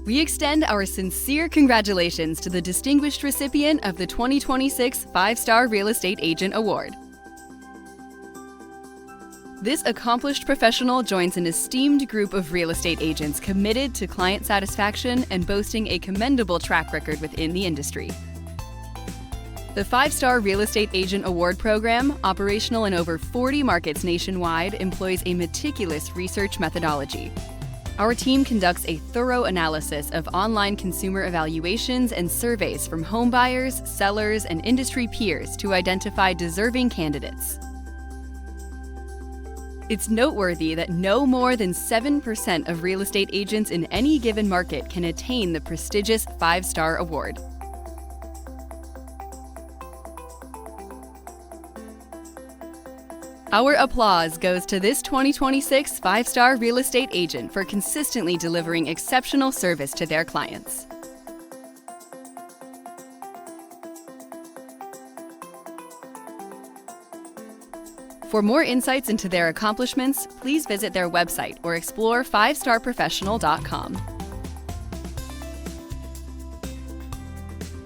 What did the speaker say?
We extend our sincere congratulations to the distinguished recipient of the 2026 5-Star Real Estate Agent Award. This accomplished professional joins an esteemed group of real estate agents committed to client satisfaction and boasting a commendable track record within the industry. The 5-Star Real Estate Agent Award Program, operational in over 40 markets nationwide, employs a meticulous research methodology. Our team conducts a thorough analysis of online consumer evaluations and surveys from home buyers, sellers, and industry peers to identify deserving candidates. It's noteworthy that no more than 7% of real estate agents in any given market can attain the prestigious 5-Star Award. Our applause goes to this 2026 5-Star Real Estate Agent for consistently delivering exceptional service to their clients. For more insights into their accomplishments, please visit their website or explore 5starprofessional.com.